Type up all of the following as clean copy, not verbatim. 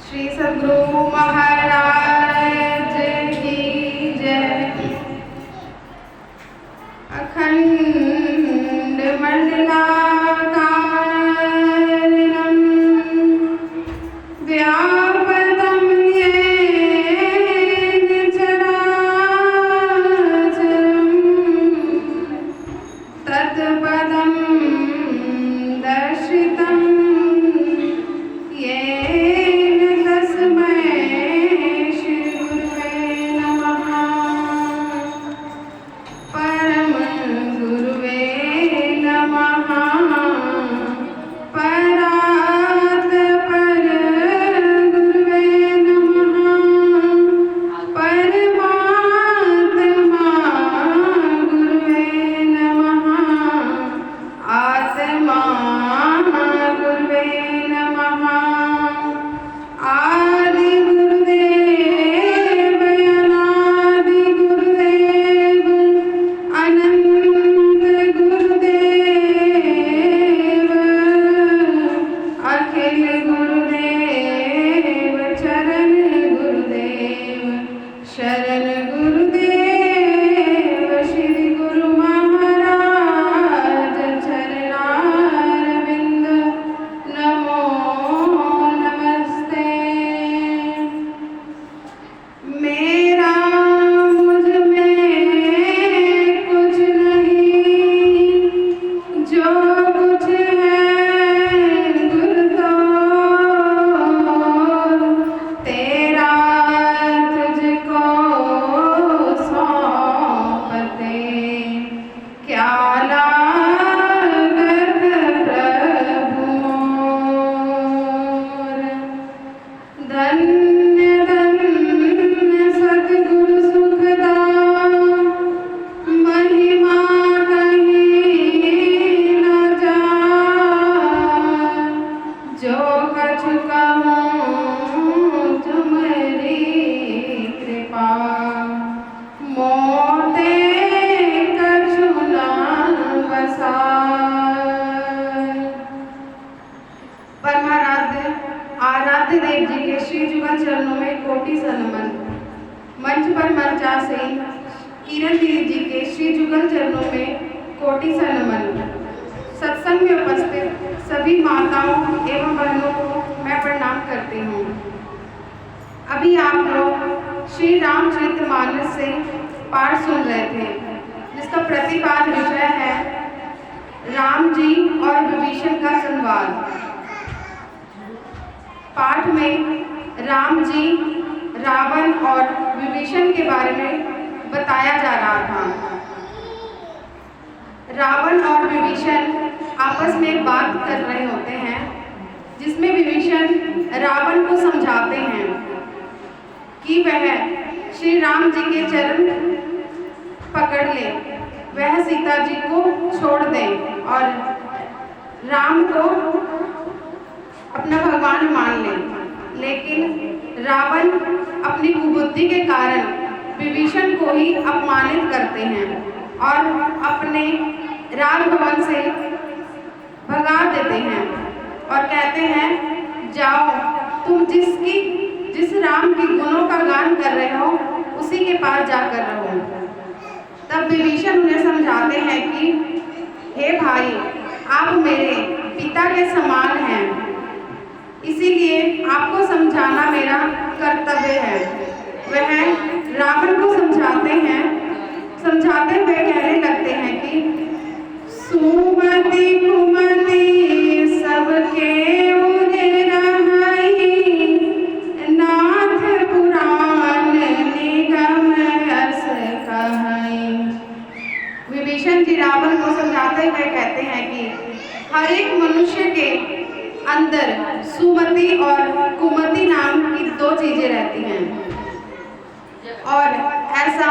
श्री सद्गुरु महाराज की जय। अखंड मंडलाकारं व्यापकं येन चराचरं तत्पदं दर्शितं येन तस्मै श्री गुरुवे नमः। परम गुरुवे नमः। परात् पर गुरुवे नमः। परमात्मा गुरुवे नमः। आत्मा गुरुवे नमः। आदि गुरुदेव अनादि गुरुदेव अनंत गुरुदेव अखिल गुरुदेव चरण गुरुदेव शरण गुरुदेव श्री गुरु महाराज चरणारविंद नमो नमस्ते। मेरा मुझ में कुछ नहीं, जो कुछ है गुरु तेरा तुझको सौंपते। क्या लागत प्रभु मोर। धन्य धन्य सद्गुरु सुखदाता, महिमा कहीं न जाए। जो कछु कहूँ तुम्हारी कृपा, मोते कछु न बसाए। परमाराध्य आराध्य देव जी के श्री जुगल चरणों में कोटि सनमन। मंच पर मंचासीन किरण दीदी जी के श्री जुगल चरणों में कोटि सनमन। सत्संग में उपस्थित सभी माताओं एवं बहनों को मैं प्रणाम करती हूँ। अभी आप लोग श्री रामचरितमानस से पाठ सुन रहे थे, जिसका प्रतिपाद विषय है राम जी और विभीषण का संवाद। पाठ में राम जी, रावण और विभीषण के बारे में बताया जा रहा था। रावण और विभीषण आपस में बात कर रहे होते हैं, जिसमें विभीषण रावण को समझाते हैं कि वह श्री राम जी के चरण पकड़ ले, वह सीता जी को छोड़ दे और राम को अपना भगवान मान ले। लेकिन रावण अपनी कुबुद्धि के कारण विभीषण को ही अपमानित करते हैं और अपने राजभवन से भगा देते हैं और कहते हैं, जाओ तुम जिस राम के गुणों का गान कर रहे हो उसी के पास जाकर रहो। तब विभीषण उन्हें समझाते हैं कि हे भाई, आप मेरे पिता के समान हैं, इसीलिए आपको समझाना मेरा कर्तव्य है। वह रावण को समझाते हुए कहने लगते हैं कि सुमति कुमति सबके उरे रहाई, नाथ पुराण निगम अस कहाई। विभीषण जी रावण को समझाते हुए कहते हैं कि हर एक मनुष्य के अंदर सुमति और कुमति नाम की दो चीजें रहती हैं और ऐसा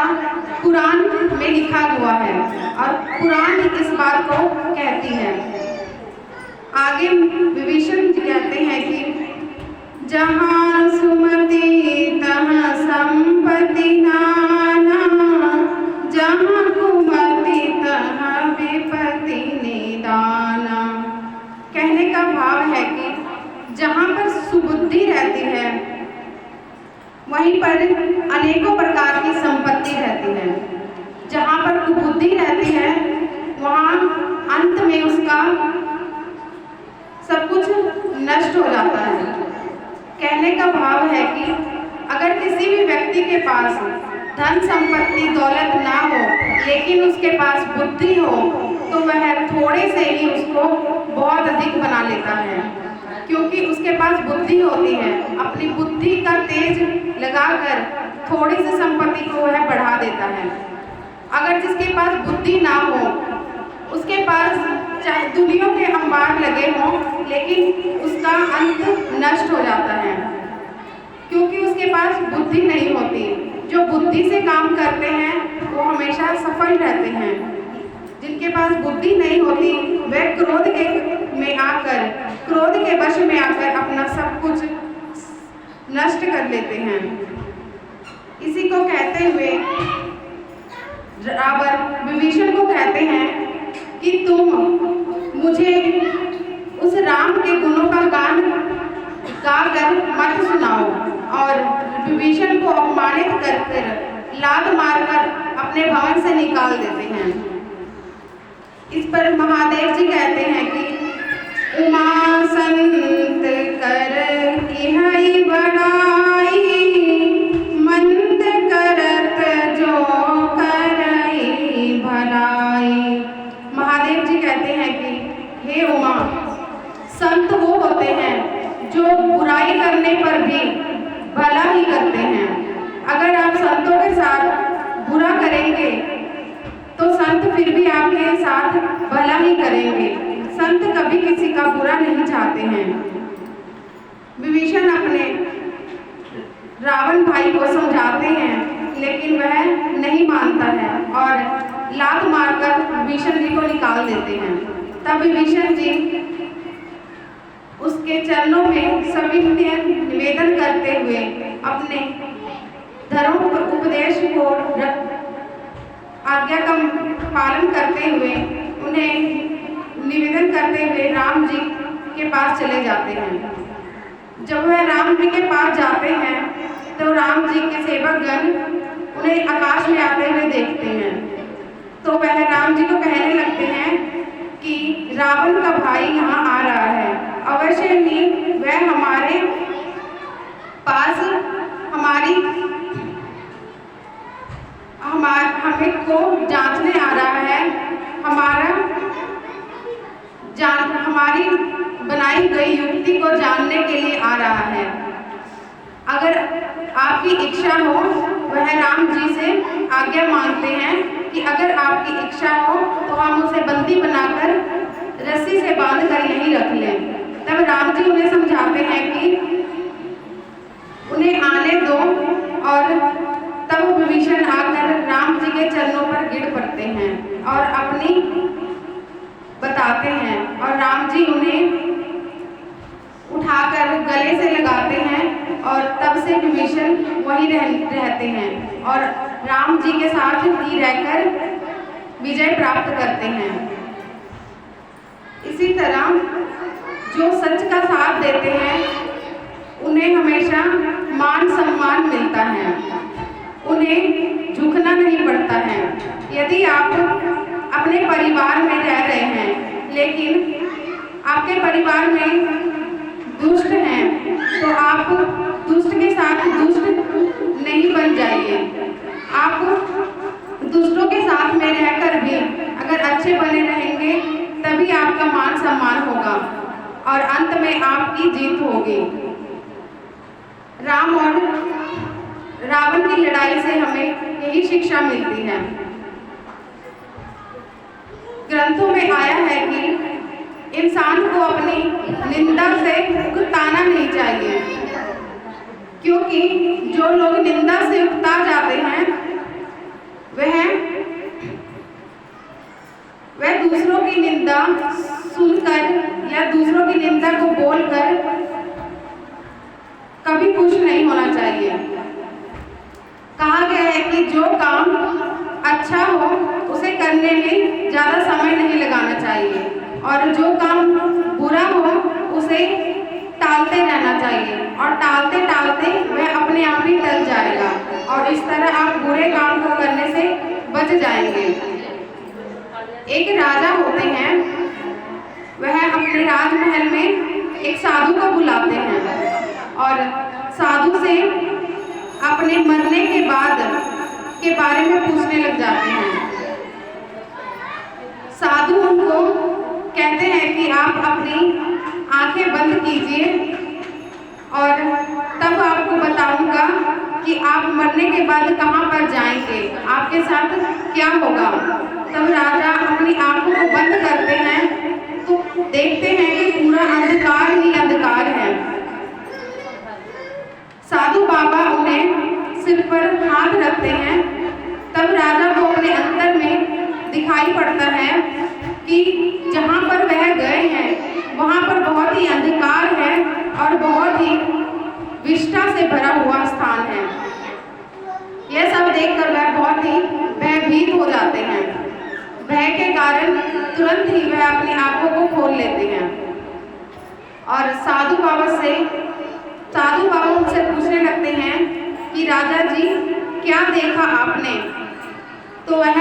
पुराण में लिखा हुआ है और पुराण इस बात को कहती है। आगे विभीषण जी कहते हैं कि जहाँ सुमति तहाँ संपत्ति नाना, जहाँ कुमति तहाँ विपत्ति निदाना। कहने कहने का भाव है कि जहाँ पर सुबुद्धि रहती है वहीं पर अनेकों प्रकार की संपत्ति रहती है। जहाँ पर कुबुद्धि रहती है वहाँ अंत में उसका सब कुछ नष्ट हो जाता है। कहने का भाव है कि अगर किसी भी व्यक्ति के पास धन संपत्ति दौलत ना हो लेकिन उसके पास बुद्धि हो तो वह थोड़े से ही उसको बहुत अधिक बना लेता है, क्योंकि उसके पास बुद्धि होती है। अपनी बुद्धि का तेज लगाकर थोड़ी सी संपत्ति को वह बढ़ा देता है। अगर जिसके पास बुद्धि ना हो उसके पास चाहे दुनिया के अंबार लगे हों लेकिन उसका अंत नष्ट हो जाता है, क्योंकि उसके पास बुद्धि नहीं होती। जो बुद्धि से काम करते हैं वो हमेशा सफल रहते हैं। जिनके पास बुद्धि नहीं होती वह क्रोध के वश में आकर अपना सब कुछ नष्ट कर लेते हैं। इसी को कहते हुए रावण विभीषण को कहते हैं कि तुम मुझे उस राम के गुणों का गान गाकर मत सुनाओ। और विभीषण को अपमानित कर लात मारकर अपने भवन से निकाल देते हैं। इस पर महादेव जी कहते हैं कि उमा संत कर इहै बड़ाई मंद करत जो करई भलाई। महादेव जी कहते हैं कि हे उमा, संत वो होते हैं जो बुराई करने पर भी भला ही करते हैं। अगर आप संतों के साथ बुरा करेंगे तो संत फिर भी आपके साथ भला ही करेंगे। संत कभी किसी का बुरा नहीं चाहते हैं। विभीषण अपने रावण भाई को समझाते हैं लेकिन वह नहीं मानता है और लात मारकर विभीषण जी को निकाल देते हैं। तब विभीषण जी उसके चरणों में सभी निवेदन करते हुए अपने धर्म उपदेश को आज्ञा का पालन करते हुए उन्हें निवेदन करते हुए राम जी के पास चले जाते हैं। जब वह राम जी के पास जाते हैं तो राम जी के सेवकगण उन्हें आकाश में आते हुए देखते हैं। तो वह राम जी को कहने लगते हैं कि रावण का भाई यहाँ आ रहा है, अवश्य ही वह हमारे पास हमें को जांचने आ रहा है, हमारी बनाई गई युक्ति को जानने के लिए आ रहा है। अगर आपकी इच्छा हो, वह राम जी से आज्ञा मांगते हैं कि अगर आपकी इच्छा हो तो हम उसे बंदी बनाकर रस्सी से बांधकर यहीं रख लें। तब राम जी उन्हें समझाते हैं कि उन्हें आने दो और तब विभीषण आकर राम जी के चरणों पर गिर पड़ते हैं और अपनी बताते हैं और राम जी उन्हें उठाकर गले से लगाते हैं और तब से विभीषण वहीं रहते हैं और राम जी के साथ ही रहकर विजय प्राप्त करते हैं। इसी तरह जो सच का साथ देते हैं उन्हें हमेशा मान सम्मान मिलता है, उन्हें झुकना नहीं पड़ता है। यदि आप अपने परिवार में रह रहे हैं लेकिन आपके परिवार में दुष्ट हैं तो आप दुष्ट के साथ दुष्ट नहीं बन जाइए। आप दुष्टों के साथ में रहकर भी अगर अच्छे बने रहेंगे तभी आपका मान सम्मान होगा और अंत में आपकी जीत होगी। राम और रावण की लड़ाई से हमें यही शिक्षा मिलती है। ग्रंथों में आया है कि इंसान को अपनी निंदा से उकताना नहीं चाहिए, क्योंकि जो लोग निंदा से उकता जाते हैं वह दूसरों की निंदा सुनकर या दूसरों की निंदा को बोलकर कभी खुश नहीं होना चाहिए। कहा गया है कि जो काम अच्छा हो उसे करने में ज़्यादा समय नहीं लगाना चाहिए। और जो काम बुरा हो उसे टालते रहना चाहिए, और टालते टालते वह अपने आप ही टल जाएगा, और इस तरह आप बुरे काम को करने से बच जाएंगे। एक राजा होते हैं, वह अपने राजमहल में एक साधु को बुलाते हैं और साधु से अपने मरने के बाद के बारे में पूछने लग जाते हैं। साधु उनको कहते हैं कि आप अपनी आंखें बंद कीजिए और तब आपको बताऊंगा कि आप मरने के बाद कहाँ पर जाएंगे, आपके साथ क्या होगा। तब राजा अपनी आंखों को बंद करते हैं तो देखते हैं कि पूरा अंधकार ही अंधकार है। साधु बाबा उन्हें सिर पर हाथ रखते हैं। तब राजा को अपने अंदर में दिखाई पड़ता है कि जहाँ पर वह गए हैं वहाँ पर बहुत ही अंधकार है और बहुत ही विष्ठा से भरा हुआ स्थान है। यह सब देखकर वह बहुत ही भयभीत हो जाते हैं। भय के कारण तुरंत ही वह अपनी आंखों को खोल लेते हैं और साधु बाबा उनसे पूछने लगते हैं कि राजा जी क्या देखा आपने। तो वह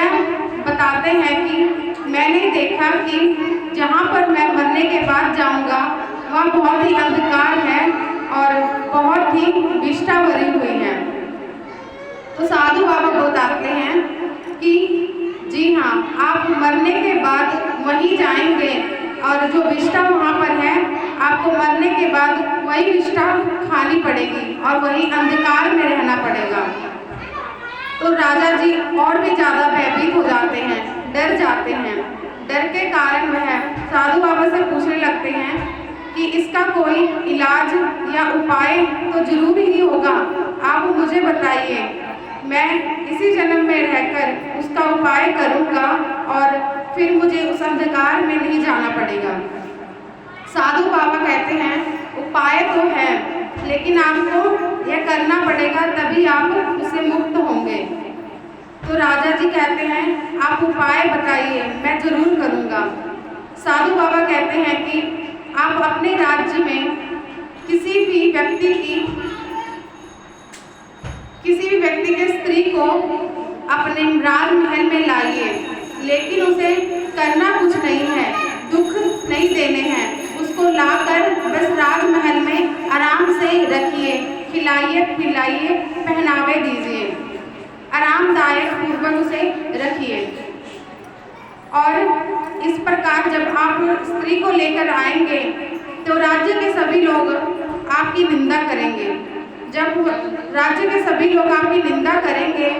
बताते हैं कि मैंने देखा कि जहाँ पर मैं मरने के बाद जाऊंगा वह बहुत ही अंधकार है और बहुत ही विष्ठा भरी हुई है। तो साधु बाबा बताते हैं कि जी हाँ, आप मरने के बाद वहीं जाएंगे और जो विष्ठा वहाँ पर है आपको मरने के बाद वही विष्ठा खानी पड़ेगी और वही अंधकार में रहना पड़ेगा। तो राजा जी और भी ज़्यादा भयभीत हो जाते हैं, डर जाते हैं। डर के कारण वह साधु बाबा से पूछने लगते हैं कि इसका कोई इलाज या उपाय तो जरूर ही होगा, आप मुझे बताइए, मैं इसी जन्म में रहकर उसका उपाय करूँगा और फिर मुझे उस अंधकार में नहीं जाना पड़ेगा। साधु बाबा कहते हैं उपाय तो है, लेकिन आपको यह करना पड़ेगा तभी आप उससे मुक्त होंगे। तो राजा जी कहते हैं आप उपाय बताइए, मैं जरूर करूँगा। साधु बाबा कहते हैं कि आप अपने राज्य में किसी भी व्यक्ति के स्त्री को अपने राजमहल में लाइए, लेकिन उसे करना कुछ नहीं है, दुख नहीं देने हैं। उसको लाकर बस राजमहल में आराम से रखिए, खिलाइए पिलाइए, पहनावे दीजिए, आरामदायक पूर्वक उसे रखिए। और इस प्रकार जब आप स्त्री को लेकर आएंगे तो राज्य के सभी लोग आपकी निंदा करेंगे। जब राज्य के सभी लोग आपकी निंदा करेंगे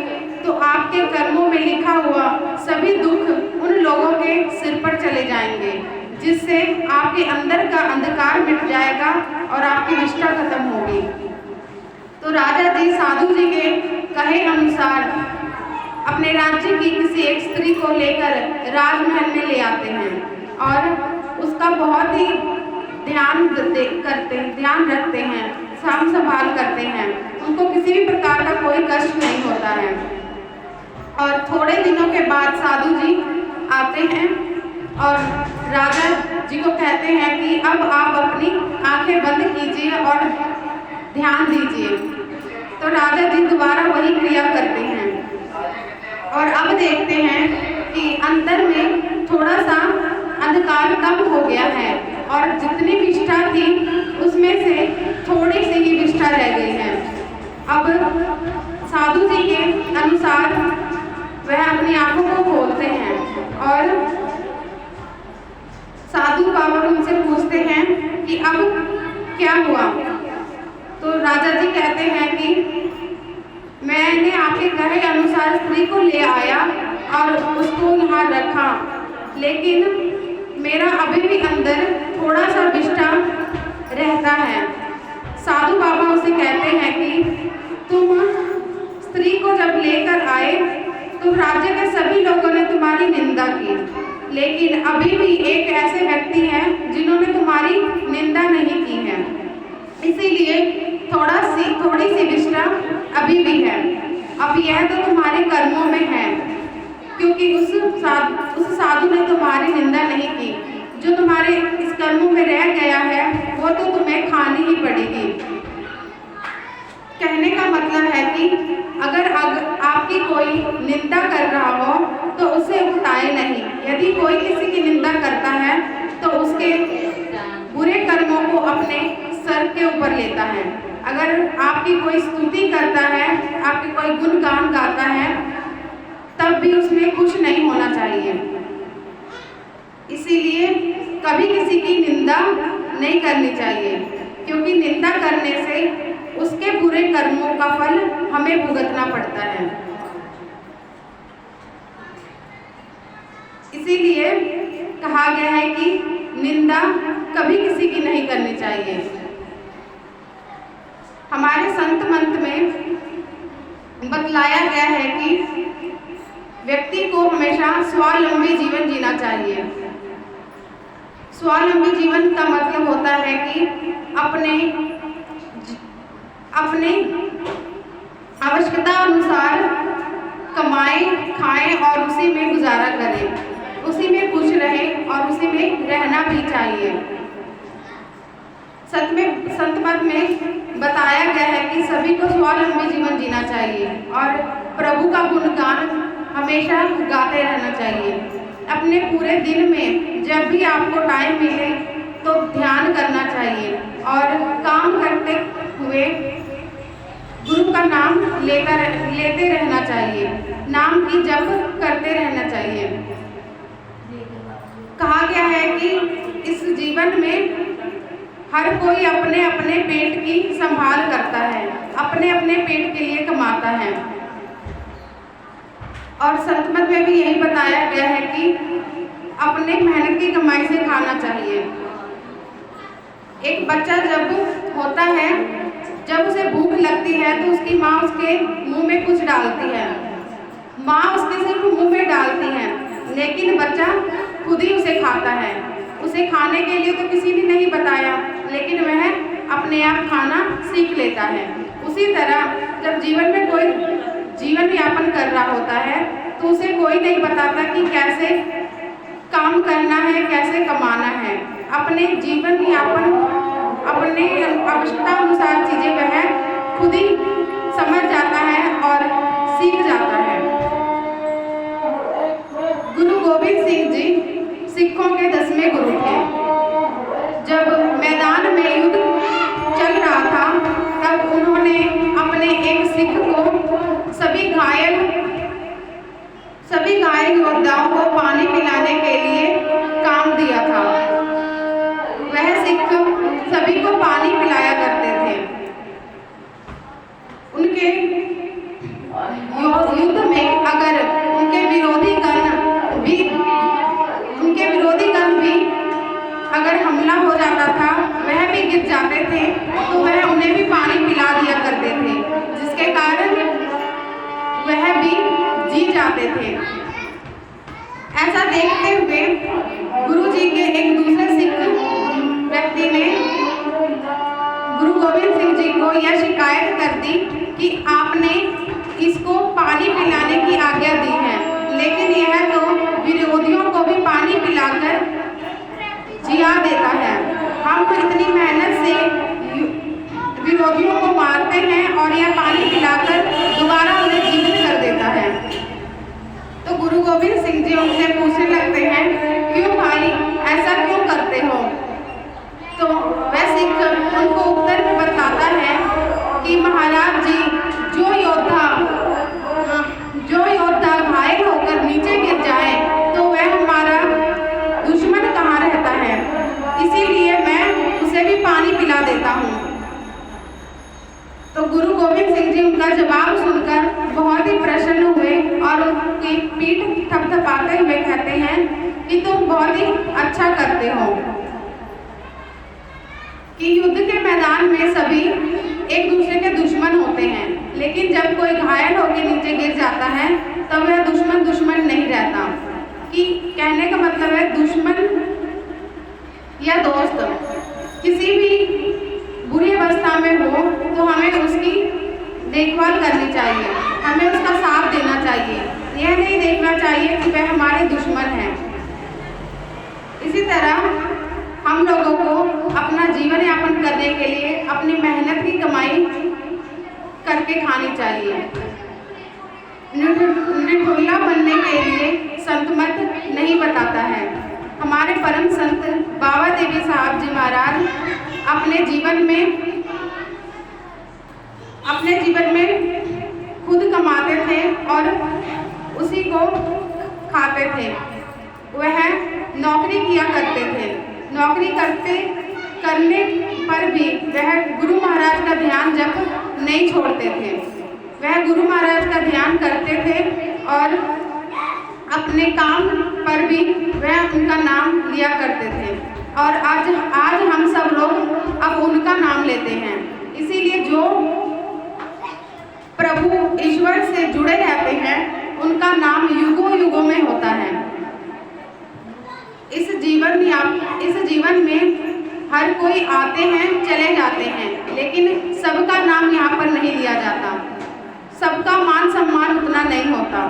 तो आपके कर्मों में लिखा हुआ सभी दुख उन लोगों के सिर पर चले जाएंगे, जिससे आपके अंदर का अंधकार मिट जाएगा और आपकी निष्ठा खत्म होगी। तो राजा जी साधु जी के कहे अनुसार अपने राज्य की किसी एक स्त्री को लेकर राजमहल में ले आते हैं और उसका बहुत ही ध्यान रखते हैं, साम संभाल करते हैं। उनको किसी भी प्रकार का कोई कष्ट नहीं होता है। और थोड़े दिनों के बाद साधु जी आते हैं और राजा जी को कहते हैं कि अब आप अपनी आंखें बंद कीजिए और ध्यान दीजिए। तो राजा जी दोबारा वही क्रिया करते हैं और अब देखते हैं कि अंदर में थोड़ा सा अंधकार कम हो गया है और जितनी विष्ठा थी उसमें से थोड़ी सी ही विष्ठा रह गई है। अब साधु जी के अनुसार वह अपनी आंखों को खोलते हैं और साधु बाबा उनसे पूछते हैं कि अब क्या हुआ। तो राजा जी कहते हैं कि मैंने आपके कहे अनुसार स्त्री को ले आया और उसको यहाँ रखा, लेकिन मेरा अभी भी अंदर थोड़ा सा विष्ठा रहता है। साधु बाबा उसे कहते हैं कि तुम स्त्री को जब लेकर आए तो राज्य के सभी लोगों ने तुम्हारी निंदा की, लेकिन अभी भी एक ऐसे व्यक्ति हैं जिन्होंने तुम्हारी निंदा नहीं की है, इसीलिए थोड़ी सी विष्ठा अभी भी है। अब यह तो तुम्हारे कर्मों में है, क्योंकि उस साधु ने तुम्हारी निंदा नहीं की। जो तुम्हारे इस कर्मों में रह गया है वो तो तुम्हें खानी ही पड़ेगी। कहने का मतलब है कि अगर आपकी कोई निंदा कर रहा हो तो उसे उकताए नहीं। यदि कोई किसी की निंदा करता है तो उसके बुरे कर्मों को अपने सर के ऊपर लेता है। अगर आपकी कोई स्तुति करता है, आपके कोई गुणगान गाता है, तब भी उसमें खुश नहीं होना चाहिए। इसीलिए कभी किसी की निंदा नहीं करनी चाहिए, क्योंकि निंदा करने से उसके बुरे कर्मों का फल हमें भुगतना पड़ता है। इसीलिए कहा गया है कि निंदा कभी किसी की नहीं करनी चाहिए। हमारे संत मंत्र में बतलाया गया है कि व्यक्ति को हमेशा स्वावलंबी जीवन जीना चाहिए। स्वावलंबी जीवन का मतलब होता है कि अपने आवश्यकता अनुसार कमाएं, खाएं और उसी में गुजारा करें, उसी में खुश रहें और उसी में रहना भी चाहिए। संत मत में बताया गया है कि सभी को स्वावलंबी जीवन जीना चाहिए और प्रभु का गुणगान हमेशा गाते रहना चाहिए। अपने पूरे दिन में जब भी आपको टाइम मिले तो ध्यान करना चाहिए और काम करते हुए गुरु का नाम लेते रहना चाहिए, नाम की जप करते रहना चाहिए। कहा गया है कि इस जीवन में हर कोई अपने अपने पेट की संभाल करता है, अपने अपने पेट के लिए कमाता है। और संत मत में भी यही बताया गया है कि अपने मेहनत की कमाई से खाना चाहिए। एक बच्चा जब होता है, जब उसे भूख लगती है तो उसकी माँ उसके मुंह में कुछ डालती है, माँ उसके सिर्फ मुंह में डालती है, लेकिन बच्चा खुद ही उसे खाता है। उसे खाने के लिए तो किसी ने नहीं बताया, लेकिन वह अपने आप खाना सीख लेता है। उसी तरह जब जीवन में कोई जीवन यापन कर रहा होता है तो उसे कोई नहीं बताता कि कैसे काम करना है, कैसे कमाना है। अपने जीवन यापन, अपने आवश्यकता अनुसार चीजें वह खुद ही समझ जाता है और सीख जाता है। गुरु गोविंद सिंह जी सिखों के 10वें गुरु थे। जब मैदान में युद्ध चल रहा था तब उन्होंने अपने एक सिख को सभी घायल योद्धाओं को पानी पिलाने के लिए काम दिया था। वह सिख सभी को पानी पिलाया करते थे। उनके युद्ध में अगर उनके विरोधी गण भी अगर हमला हो जाता था, वह भी गिर जाते थे, तो वह उन्हें भी पानी पिला दिया करते थे, जिसके कारण वह भी जी जाते थे। ऐसा देखते हुए गुरु जी के एक दूसरे सिख व्यक्ति ने गुरु गोविंद सिंह जी को यह शिकायत कर दी कि आपने इसको पानी पिलाने की आज्ञा दी है, लेकिन यह तो विरोधियों को भी पानी पिलाकर जिया देता है। हम इतनी मेहनत से विरोधियों को मारते हैं और यह पानी पिलाकर दोबारा उन्हें जीवित कर देता है। तो गुरु गोविंद सिंह जी उनसे पूछने लगते हैं, क्यों भाई ऐसा क्यों करते हो? तो वह सिख उनको उत्तर में बताता है कि महाराज जी, जो योद्धा घायल होकर नीचे गिर जाए तो वह हमारा दुश्मन कहाँ रहता है, इसीलिए मैं उसे भी पानी पिला देता हूँ। तो गुरु गोविंद सिंह जी उनका जवाब सुनकर बहुत ही प्रसन्न हुए और उनकी पीठ थपथपाते हुए कहते हैं कि तुम बहुत ही अच्छा करते हो। कि युद्ध के मैदान में सभी एक दूसरे के दुश्मन होते हैं, लेकिन जब कोई घायल होकर नीचे गिर जाता है तब वह दुश्मन नहीं रहता। कि कहने का मतलब है दुश्मन या दोस्त किसी भी बुरी अवस्था में हो तो हमें उसकी देखभाल करनी चाहिए, हमें उसका साथ देना चाहिए। यह नहीं देखना चाहिए कि वह हमारे दुश्मन है। इसी तरह हम लोगों को अपना जीवन यापन करने के लिए अपनी मेहनत की कमाई करके खानी चाहिए। निठुल्ला बनने के लिए संत मत नहीं बताता है। हमारे परम संत बाबा देवी साहब जी महाराज अपने जीवन में खुद कमाते थे और उसी को खाते थे। वह नौकरी किया करते थे। नौकरी करने पर भी वह गुरु महाराज का ध्यान जब नहीं छोड़ते थे। वह गुरु महाराज का ध्यान करते थे और अपने काम पर भी वह उनका नाम लिया करते थे। और आज हम सब लोग अब उनका नाम लेते हैं। इसीलिए जो प्रभु ईश्वर से जुड़े रहते हैं उनका नाम युगों युगों में होता है। इस जीवन में हर कोई आते हैं चले जाते हैं, लेकिन सबका नाम यहाँ पर नहीं लिया जाता। सबका मान सम्मान उतना नहीं होता।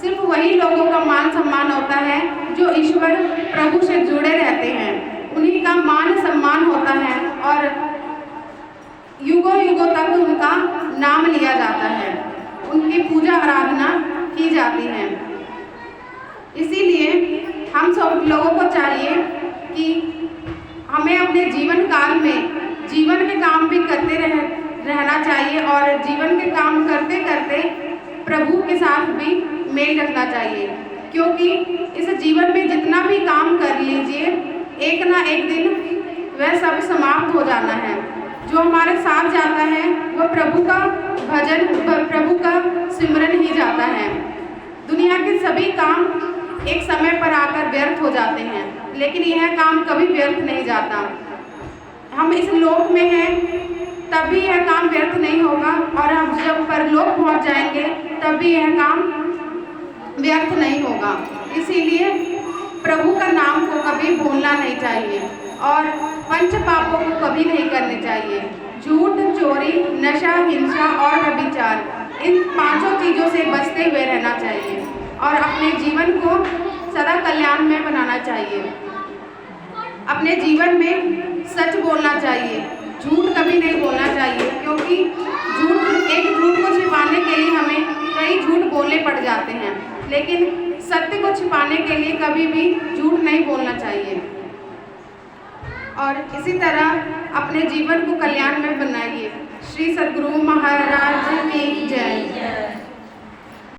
सिर्फ वही लोगों का मान सम्मान होता है जो ईश्वर प्रभु से जुड़े रहते हैं। उन्हीं का मान सम्मान होता है और युगों युगों तक उनका नाम लिया जाता है। उनकी पूजा आराधना की जाती है। इसीलिए हम सब लोगों को चाहिए कि हमें अपने जीवन काल में जीवन के काम भी करते रहना चाहिए और जीवन के काम करते करते प्रभु के साथ भी मेल रखना चाहिए। क्योंकि इस जीवन में जितना भी काम कर लीजिए, एक ना एक दिन वह सब समाप्त हो जाना है। जो हमारे साथ जाता है वह प्रभु का भजन, प्रभु का सिमरन ही जाता है। दुनिया के सभी काम एक समय पर आकर व्यर्थ हो जाते हैं, लेकिन यह काम कभी व्यर्थ नहीं जाता। हम इस लोक में हैं तब भी यह काम व्यर्थ नहीं होगा और हम जब परलोक पहुंच जाएंगे तब भी यह काम व्यर्थ नहीं होगा। इसीलिए प्रभु का नाम को कभी भूलना नहीं चाहिए और पंच पापों को कभी नहीं करने चाहिए। झूठ, चोरी, नशा, हिंसा और व्यभिचार, इन पांचों चीज़ों से बचते हुए रहना चाहिए और अपने जीवन को सदा कल्याण में बनाना चाहिए। अपने जीवन में सच बोलना चाहिए, झूठ कभी नहीं बोलना चाहिए। क्योंकि एक झूठ को छिपाने के लिए हमें कई झूठ बोलने पड़ जाते हैं, लेकिन सत्य को छिपाने के लिए कभी भी झूठ नहीं बोलना चाहिए। और इसी तरह अपने जीवन को कल्याण में बनाइए। श्री सद्गुरु महाराज की जय।